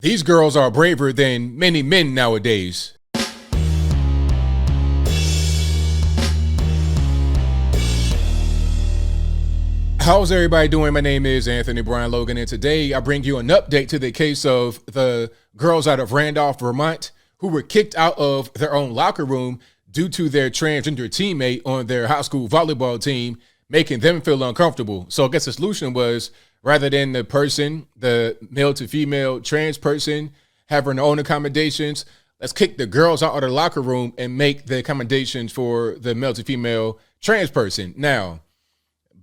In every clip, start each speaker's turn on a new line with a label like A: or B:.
A: These girls are braver than many men nowadays. How's everybody doing? My name is Anthony Brian Logan, and today I bring you an update to the case of the girls out of Randolph, Vermont, who were kicked out of their own locker room due to their transgender teammate on their high school volleyball team, making them feel uncomfortable. So I guess the solution was, rather than the male to female trans person, having their own accommodations, let's kick the girls out of the locker room and make the accommodations for the male to female trans person. Now,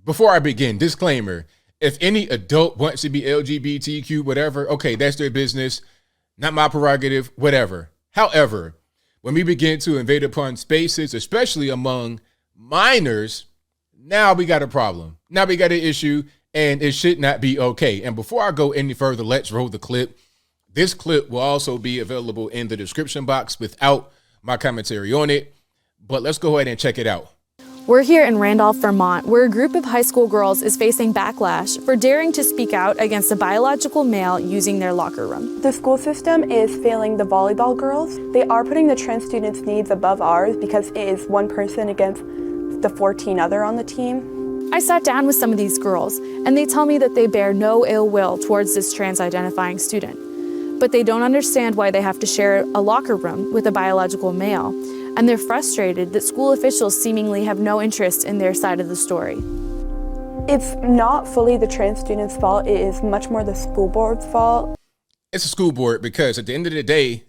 A: before I begin, disclaimer, if any adult wants to be LGBTQ, whatever, okay, that's their business, not my prerogative, whatever. However, when we begin to invade upon spaces, especially among minors, now we got a problem. Now we got an issue, and it should not be okay. And before I go any further, let's roll the clip. This clip will also be available in the description box without my commentary on it, but let's go ahead and check it out.
B: We're here in Randolph, Vermont, where a group of high school girls is facing backlash for daring to speak out against a biological male using their locker room.
C: The school system is failing the volleyball girls. They are putting the trans students' needs above ours because it is one person against the 14 other on the team.
B: I sat down with some of these girls, and they tell me that they bear no ill will towards this trans-identifying student. But they don't understand why they have to share a locker room with a biological male, and they're frustrated that school officials seemingly have no interest in their side of the story.
C: It's not fully the trans students' fault. It is much more the school board's fault.
A: It's a school board because at the end of the day,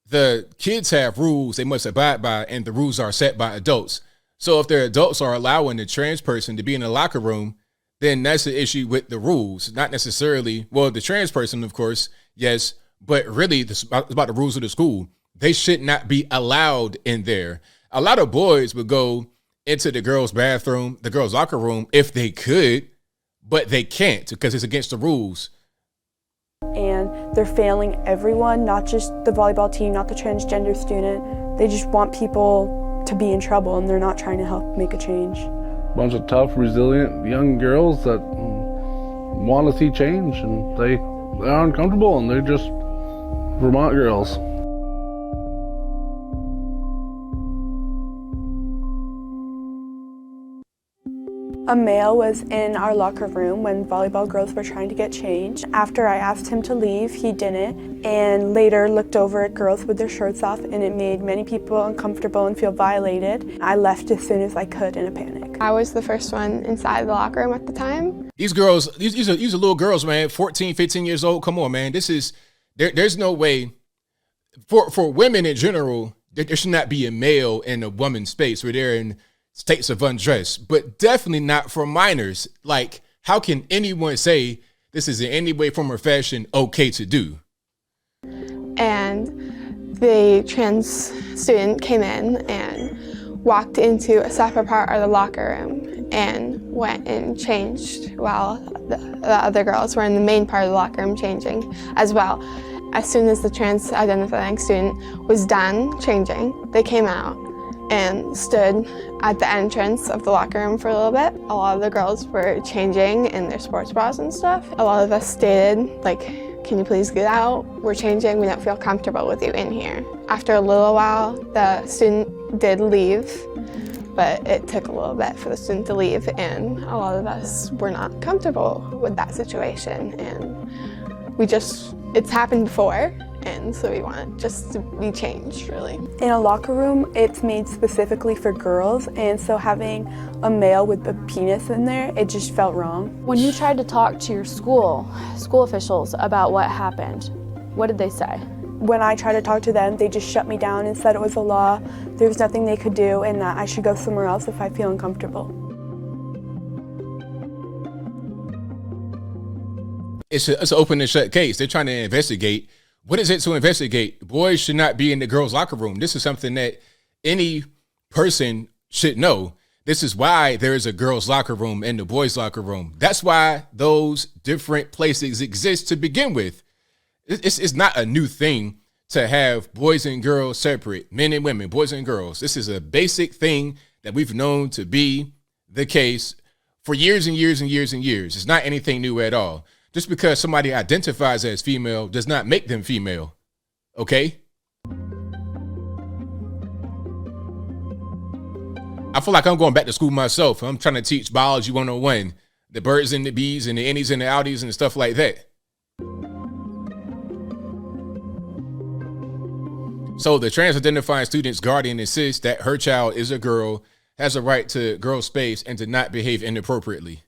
A: the kids have rules they must abide by, and the rules are set by adults. So if their adults are allowing the trans person to be in the locker room, then that's the issue with the rules, not necessarily, well, the trans person, of course, yes, but really it's about the rules of the school. They should not be allowed in there. A lot of boys would go into the girls' bathroom, the girls' locker room, if they could, but they can't because it's against the rules.
C: And they're failing everyone, not just the volleyball team, not the transgender student. They just want people to be in trouble, and they're not trying to help make a change.
D: Bunch of tough, resilient young girls that want to see change, and they're uncomfortable, and they're just Vermont girls.
C: A male was in our locker room when volleyball girls were trying to get changed. After I asked him to leave, he didn't, and later looked over at girls with their shirts off, and it made many people uncomfortable and feel violated. I left as soon as I could in a panic.
E: I was the first one inside the locker room at the time.
A: These girls, these are little girls, man, 14, 15 years old. Come on, man. There's no way for women in general, there should not be a male in a woman's space where they're in states of undress, but definitely not for minors. Like, how can anyone say this is in any way, form, or fashion okay to do?
E: And the trans student came in and walked into a separate part of the locker room and went and changed while the other girls were in the main part of the locker room changing as well. As soon as the trans identifying student was done changing, they came out and stood at the entrance of the locker room for a little bit. A lot of the girls were changing in their sports bras and stuff. A lot of us stated, like, can you please get out? We're changing, we don't feel comfortable with you in here. After a little while, the student did leave, but it took a little bit for the student to leave, and a lot of us were not comfortable with that situation, and it's happened before, and so we want it just to be changed, really.
C: In a locker room, it's made specifically for girls, and so having a male with a penis in there, it just felt wrong.
B: When you tried to talk to your school officials about what happened, what did they say?
C: When I tried to talk to them, they just shut me down and said it was a law, there was nothing they could do, and that I should go somewhere else if I feel uncomfortable.
A: It's an open and shut case. They're trying to investigate. What is it to investigate? Boys should not be in the girls' locker room. This is something that any person should know. This is why there is a girls' locker room and the boys' locker room. That's why those different places exist to begin with. It's not a new thing to have boys and girls separate, men and women, boys and girls. This is a basic thing that we've known to be the case for years and years and years and years. It's not anything new at all. Just because somebody identifies as female does not make them female. Okay? I feel like I'm going back to school myself. I'm trying to teach biology 101, the birds and the bees and the innies and the outies and stuff like that. So the trans-identifying student's guardian insists that her child is a girl, has a right to girl space, and to not behave inappropriately.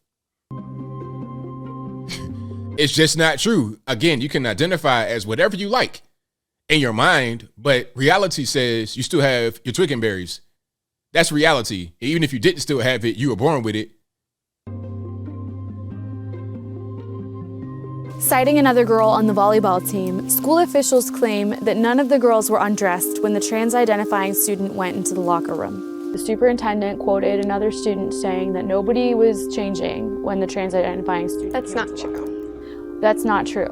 A: It's just not true. Again, you can identify as whatever you like in your mind, but reality says you still have your Twickenberries. That's reality. Even if you didn't still have it, you were born with it.
B: Citing another girl on the volleyball team, school officials claim that none of the girls were undressed when the trans-identifying student went into the locker room. The superintendent quoted another student saying that nobody was changing when the trans-identifying student.
E: That's not true.
B: That's not true.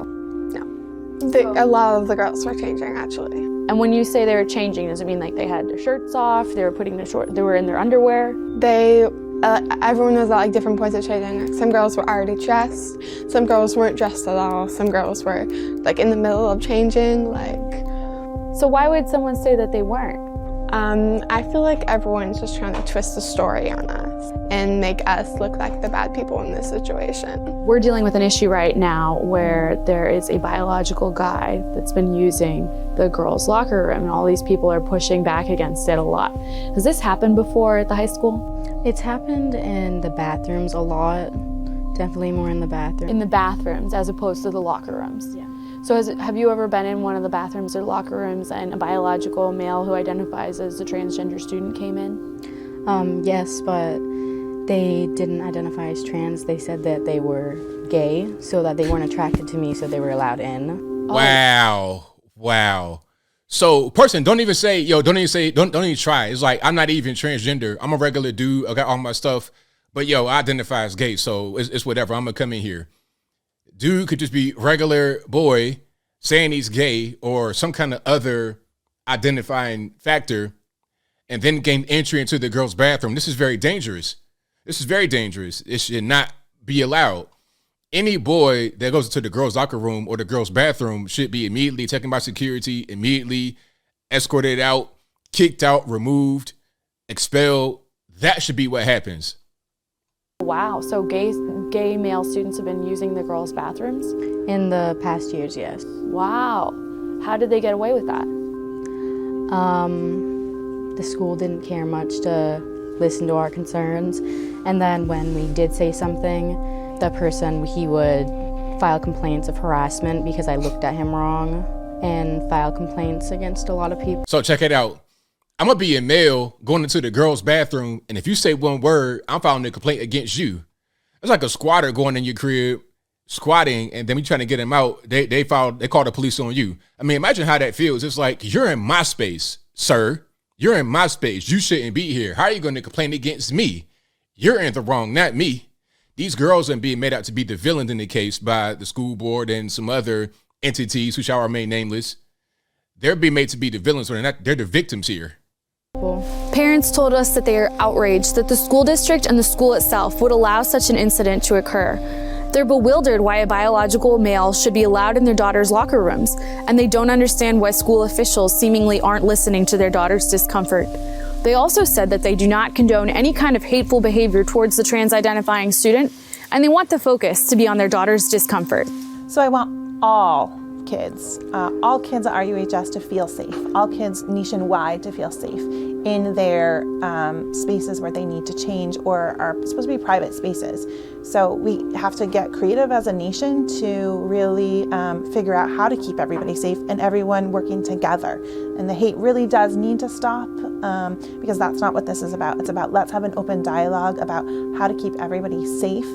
E: No. A lot of the girls were changing, actually.
B: And when you say they were changing, does it mean like they had their shirts off, they were putting they were in their underwear?
E: Everyone was at like different points of changing. Some girls were already dressed, some girls weren't dressed at all, some girls were like in the middle of changing, like.
B: So why would someone say that they weren't?
E: I feel like everyone's just trying to twist the story on us and make us look like the bad people in this situation.
B: We're dealing with an issue right now where there is a biological guy that's been using the girls' locker room, and all these people are pushing back against it a lot. Has this happened before at the high school?
F: It's happened in the bathrooms a lot, definitely more in the bathroom.
B: In the bathrooms as opposed to the locker rooms? Yeah. So have you ever been in one of the bathrooms or locker rooms and a biological male who identifies as a transgender student came in?
F: Yes, but they didn't identify as trans. They said that they were gay, so that they weren't attracted to me, so they were allowed in.
A: Wow. So person, don't even try. It's like, I'm not even transgender. I'm a regular dude. I got all my stuff, but I identify as gay. So it's whatever. I'm gonna come in here. Dude could just be regular boy saying he's gay or some kind of other identifying factor and then gain entry into the girls' bathroom. This is very dangerous. It should not be allowed. Any boy that goes into the girls' locker room or the girls' bathroom should be immediately taken by security, immediately escorted out, kicked out, removed, expelled. That should be what happens.
B: Wow, so gay male students have been using the girls' bathrooms?
F: In the past years, yes.
B: Wow. How did they get away with that?
F: The school didn't care much to listen to our concerns. And then when we did say something, the person, he would file complaints of harassment because I looked at him wrong and file complaints against a lot of people.
A: So check it out. I'm going to be a male going into the girls' bathroom, and if you say one word, I'm filing a complaint against you. It's like a squatter going in your crib, squatting, and then we trying to get him out. They call the police on you. I mean, imagine how that feels. It's like, you're in my space, sir. You're in my space. You shouldn't be here. How are you going to complain against me? You're in the wrong, not me. These girls are being made out to be the villains in the case by the school board and some other entities who shall remain nameless. They're being made to be the villains, they're the victims here.
B: Parents told us that they are outraged that the school district and the school itself would allow such an incident to occur. They're bewildered why a biological male should be allowed in their daughters' locker rooms, and they don't understand why school officials seemingly aren't listening to their daughter's discomfort. They also said that they do not condone any kind of hateful behavior towards the trans-identifying student, and they want the focus to be on their daughter's discomfort.
G: So I want all kids at RUHS to feel safe, all kids nationwide to feel safe in their spaces where they need to change or are supposed to be private spaces. So we have to get creative as a nation to really figure out how to keep everybody safe and everyone working together. And the hate really does need to stop because that's not what this is about. It's about, let's have an open dialogue about how to keep everybody safe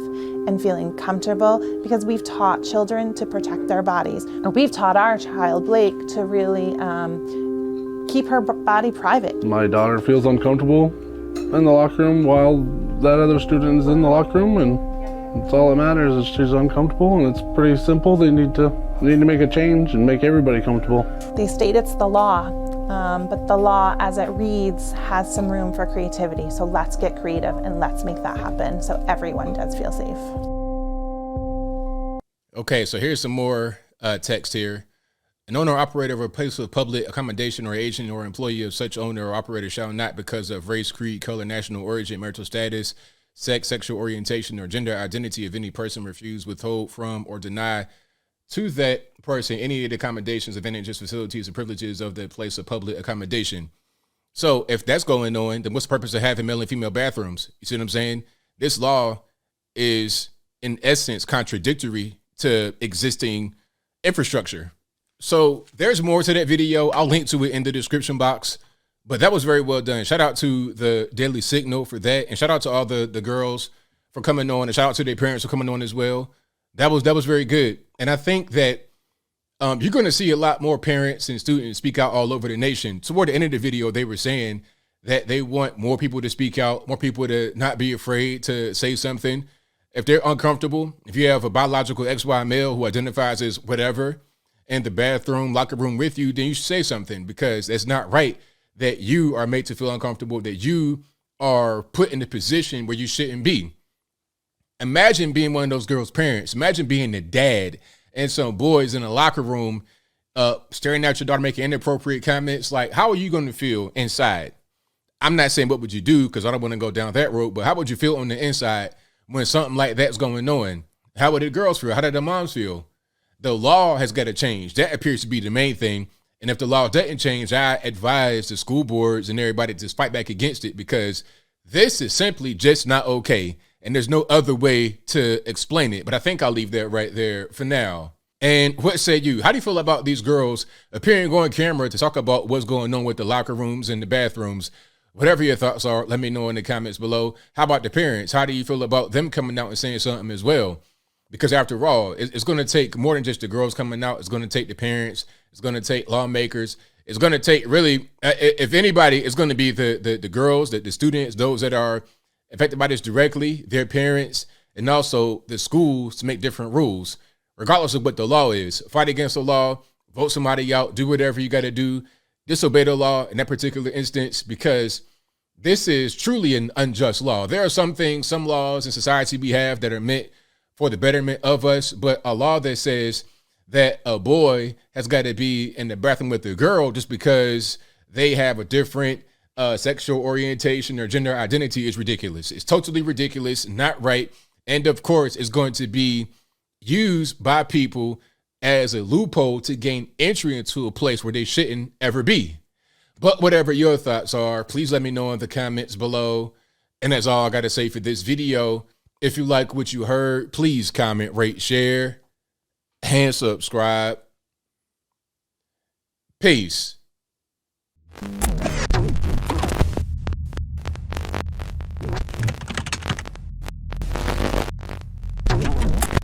G: and feeling comfortable, because we've taught children to protect their bodies. And we've taught our child, Blake, to really keep her body private.
D: My daughter feels uncomfortable in the locker room while that other student is in the locker room, and that's all that matters is she's uncomfortable, and it's pretty simple. They need to make a change and make everybody comfortable.
G: They state it's the law, but the law as it reads has some room for creativity. So let's get creative and let's make that happen so everyone does feel safe.
A: Okay, so here's some more text here. An owner or operator of a place of public accommodation or agent or employee of such owner or operator shall not, because of race, creed, color, national origin, marital status, sex, sexual orientation, or gender identity of any person, refuse, withhold from, or deny to that person any of the accommodations, advantages, facilities, or privileges of the place of public accommodation. So if that's going on, then what's the purpose of having male and female bathrooms? You see what I'm saying? This law is, in essence, contradictory to existing infrastructure. So there's more to that video. I'll link to it in the description box. But that was very well done. Shout out to the Daily Signal for that. And shout out to all the girls for coming on. And shout out to their parents for coming on as well. That was very good. And I think that you're going to see a lot more parents and students speak out all over the nation. Toward the end of the video, they were saying that they want more people to speak out, more people to not be afraid to say something. If they're uncomfortable, if you have a biological XY male who identifies as whatever in the bathroom, locker room with you, then you should say something, because it's not right that you are made to feel uncomfortable, that you are put in a position where you shouldn't be. Imagine being one of those girls' parents. Imagine being the dad and some boys in a locker room staring at your daughter making inappropriate comments. Like, how are you going to feel inside? I'm not saying what would you do, because I don't want to go down that road, but how would you feel on the inside when something like that's going on? How would the girls feel? How did the moms feel? The law has got to change. That appears to be the main thing. And if the law doesn't change, I advise the school boards and everybody to fight back against it, because this is simply just not okay. And there's no other way to explain it. But I think I'll leave that right there for now. And what say you? How do you feel about these girls appearing on camera to talk about what's going on with the locker rooms and the bathrooms? Whatever your thoughts are, let me know in the comments below. How about the parents? How do you feel about them coming out and saying something as well? Because after all, it's going to take more than just the girls coming out. It's going to take the parents. It's going to take lawmakers. It's going to take, really, if anybody, it's going to be the girls, the students, those that are affected by this directly, their parents, and also the schools to make different rules, regardless of what the law is. Fight against the law, vote somebody out, do whatever you got to do, disobey the law in that particular instance, because this is truly an unjust law. There are some things, some laws in society we have that are meant for the betterment of us, but a law that says that a boy has got to be in the bathroom with a girl just because they have a different sexual orientation or gender identity is ridiculous. It's totally ridiculous, not right. And of course, it's going to be used by people as a loophole to gain entry into a place where they shouldn't ever be. But whatever your thoughts are, please let me know in the comments below. And that's all I got to say for this video. If you like what you heard, please comment, rate, share, and subscribe. Peace.